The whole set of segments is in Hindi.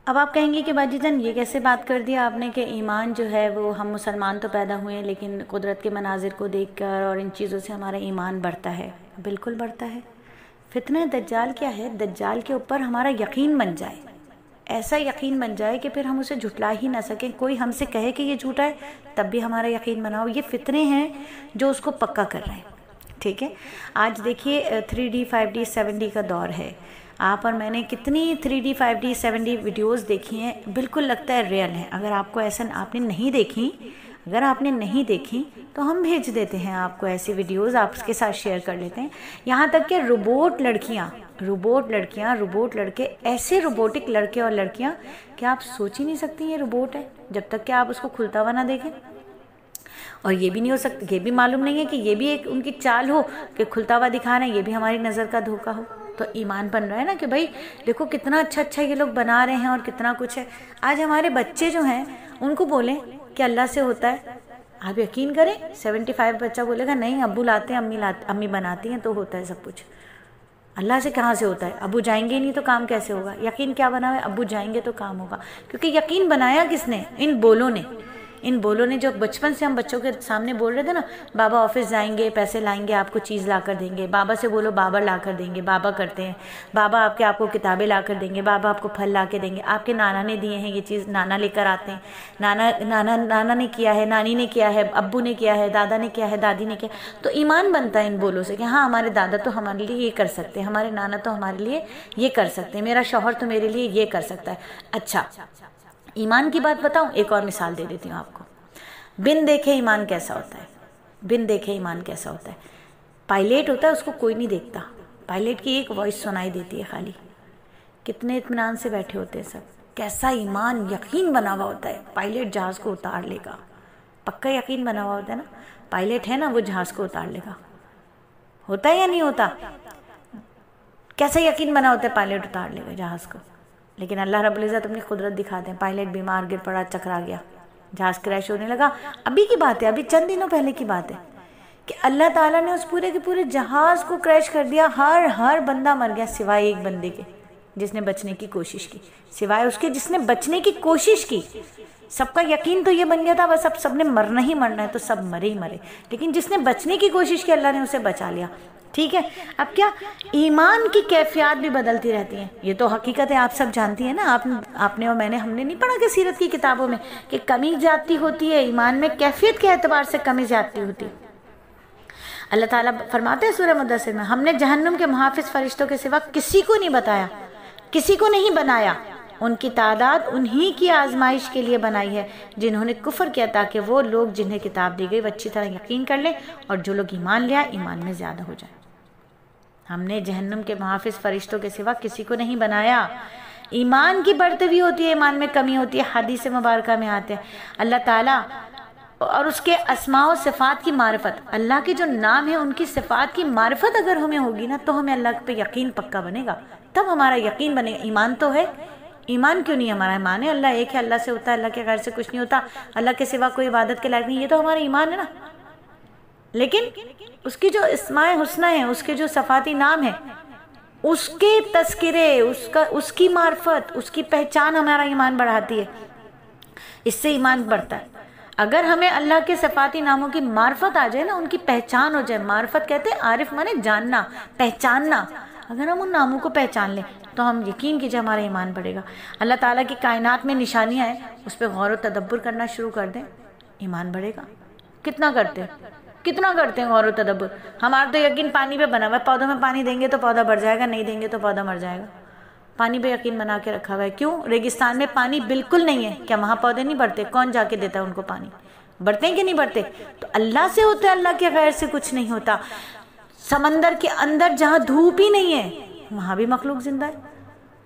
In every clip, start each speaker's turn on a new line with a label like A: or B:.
A: अब आप कहेंगे कि बाजीजान ये कैसे बात कर दिया आपने कि ईमान जो है वो, हम मुसलमान तो पैदा हुए हैं लेकिन कुदरत के मनाजिर को देखकर और इन चीज़ों से हमारा ईमान बढ़ता है। बिल्कुल बढ़ता है। फितना दज्जाल क्या है? दज्जाल के ऊपर हमारा यकीन बन जाए, ऐसा यकीन बन जाए कि फिर हम उसे झुटला ही ना सकें। कोई हमसे कहे कि ये झूठा है तब भी हमारा यकीन बनाओ। ये फितने हैं जो उसको पक्का कर रहे हैं। ठीक है, आज देखिए 3D 5D 7D का दौर है। आप और मैंने कितनी 3D 5D 7D वीडियोस देखी हैं, बिल्कुल लगता है रियल है। अगर आपको ऐसा आपने नहीं देखी तो हम भेज देते हैं आपको ऐसी वीडियोस, आप उसके साथ शेयर कर लेते हैं। यहाँ तक कि रोबोट लड़के, ऐसे रोबोटिक लड़के और लड़कियाँ कि आप सोच ही नहीं सकती ये रोबोट है जब तक कि आप उसको खुलता हुआ ना देखें। और ये भी नहीं हो सकता, ये भी मालूम नहीं है कि ये भी एक उनकी चाल हो कि खुलता हुआ दिखा रहे हैं, ये भी हमारी नज़र का धोखा हो। तो ईमान बन रहा है ना कि भाई देखो कितना अच्छा ये लोग बना रहे हैं और कितना कुछ है। आज हमारे बच्चे जो हैं उनको बोलें कि अल्लाह से होता है, आप यकीन करें 75 बच्चा बोलेगा नहीं, अब्बू लाते हैं, अम्मी बनाती हैं तो होता है सब कुछ। अल्लाह से कहाँ से होता है? अब्बू जाएंगे नहीं तो काम कैसे होगा? यकीन क्या बना हुआ है? अब्बू जाएंगे तो काम होगा। क्योंकि यकीन बनाया किसने? इन बोलों ने जो बचपन से हम बच्चों के सामने बोल रहे थे ना, बाबा ऑफिस जाएंगे, पैसे लाएंगे, आपको चीज़ ला कर देंगे, बाबा से बोलो बाबा ला कर देंगे, बाबा करते हैं, बाबा आपको किताबें ला कर देंगे, बाबा आपको फल ला के देंगे, आपके नाना ने दिए हैं ये चीज़, नाना लेकर आते हैं, नाना ने किया है, नानी ने किया है, अब्बू ने किया है, दादा ने किया है, दादी ने किया। तो ईमान बनता है इन बोलों से कि हाँ हमारे दादा तो हमारे लिए ये कर सकते हैं, हमारे नाना तो हमारे लिए ये कर सकते हैं, मेरा शौहर तो मेरे लिए ये कर सकता है। अच्छा, ईमान की बात बताऊं, एक और मिसाल दे देती हूँ आपको। बिन देखे ईमान कैसा होता है? पायलट होता है, उसको कोई नहीं देखता, पायलट की एक वॉइस सुनाई देती है खाली, कितने इत्मीनान से बैठे होते हैं सब, कैसा ईमान यकीन बना हुआ होता है। पायलट जहाज को उतार लेगा, पक्का यकीन बना हुआ होता है ना, पायलट है ना वो जहाज को उतार लेगा। होता है या नहीं होता? कैसा यकीन बना होता है? पायलट उतार लेगा जहाज को। लेकिन अल्लाह रब्बुल इज़्ज़त अपनी कुदरत दिखाते हैं। पायलट बीमार गिर पड़ा, चकरा गया, जहाज क्रैश होने लगा। अभी की बात है, अभी चंद दिनों पहले की बात है कि अल्लाह ताला ने उस पूरे के पूरे जहाज को क्रैश कर दिया। हर बंदा मर गया सिवाय एक बंदे के जिसने बचने की कोशिश की, सिवाय उसके जिसने बचने की कोशिश की। सबका यकीन तो ये बन गया था बस अब सबने मरना ही मरना है, तो सब मरे ही मरे, लेकिन जिसने बचने की कोशिश की अल्लाह ने उसे बचा लिया। ठीक है, अब क्या ईमान की कैफियत भी बदलती रहती हैं, ये तो हकीकत है, आप सब जानती हैं ना। आपने और मैंने, हमने नहीं पढ़ा कि सीरत की किताबों में कि कमी ज्यादती होती है ईमान में, कैफियत के एतबार से कमी ज्यादती होती है। अल्लाह ताला फरमाते हैं सूरह मुद्दसिर में, हमने जहन्नुम के मुहाफिज फरिश्तों के सिवा किसी को नहीं बताया, किसी को नहीं बनाया, उनकी तादाद उन्हीं की आजमाइश के लिए बनाई है जिन्होंने कुफर किया, ताकि वो लोग जिन्हें किताब दी गई वो अच्छी तरह यकीन कर लें और जो लोग ईमान ले आए ईमान में ज्यादा हो जाए। हमने जहन्नुम के मुहाफिज फरिश्तों के सिवा किसी को नहीं बनाया। ईमान की बढ़तवी होती है, ईमान में कमी होती है। हदीस मुबारक में आते हैं अल्लाह ताला और उसके अस्मा व सिफात की मारिफत, अल्लाह के जो नाम है उनकी सिफात की मारिफत अगर हमें होगी ना तो हमें अल्लाह पे यकीन पक्का बनेगा, तब हमारा यकीन बनेगा। ईमान तो है, ईमान क्यों नहीं हमारा? ईमान है अल्लाह एक है, अल्लाह से होता है, अल्लाह के गैर से कुछ नहीं होता, अल्लाह के सिवा कोई इबादत के लायक नहीं, ये तो हमारा ईमान है ना। लेकिन उसकी जो इस्माए हुस्ना है, उसके जो सफाती नाम है, उसके तस्किरे, उसकी मार्फत, उसकी पहचान हमारा ईमान बढ़ाती है, इससे ईमान बढ़ता है। अगर हमें अल्लाह के सफाती नामों की मार्फत आ जाए ना, उनकी पहचान हो जाए, मार्फत कहते हैं आरिफ माने जानना, पहचानना, अगर हम उन नामों को पहचान लें तो हम यकीन कीजिए हमारा ईमान बढ़ेगा। अल्लाह ताला की कायनात में निशानियां हैं, उस पर गौर व तदब्बुर करना शुरू कर दें, ईमान बढ़ेगा। कितना करते हैं गौर व तदब्बुर? हमारा तो यकीन पानी पे बना हुआ है, पौधों में पानी देंगे तो पौधा बढ़ जाएगा, नहीं देंगे तो पौधा मर जाएगा। पानी पे यकीन बना के रखा हुआ है। क्यों? रेगिस्तान में पानी बिल्कुल नहीं है, क्या वहाँ पौधे नहीं बढ़ते? कौन जाके देता है उनको पानी? बढ़ते हैं कि नहीं बढ़ते? तो अल्लाह से होता है, अल्लाह के गैर से कुछ नहीं होता। समंदर के अंदर जहाँ धूप ही नहीं है वहाँ भी मखलूक जिंदा है।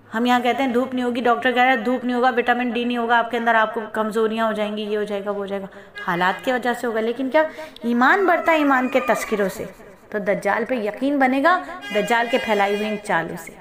A: हम यहाँ कहते हैं धूप नहीं होगी, डॉक्टर कह रहे हैं धूप नहीं होगा, विटामिन डी नहीं होगा आपके अंदर, आपको कमजोरियाँ हो जाएंगी, ये हो जाएगा वो हो जाएगा, हालात की वजह से होगा। लेकिन क्या ईमान बढ़ता है ईमान के तस्किरों से, तो दज्जाल पे यकीन बनेगा, दज्जाल के फैलाई हुई इन चालों से।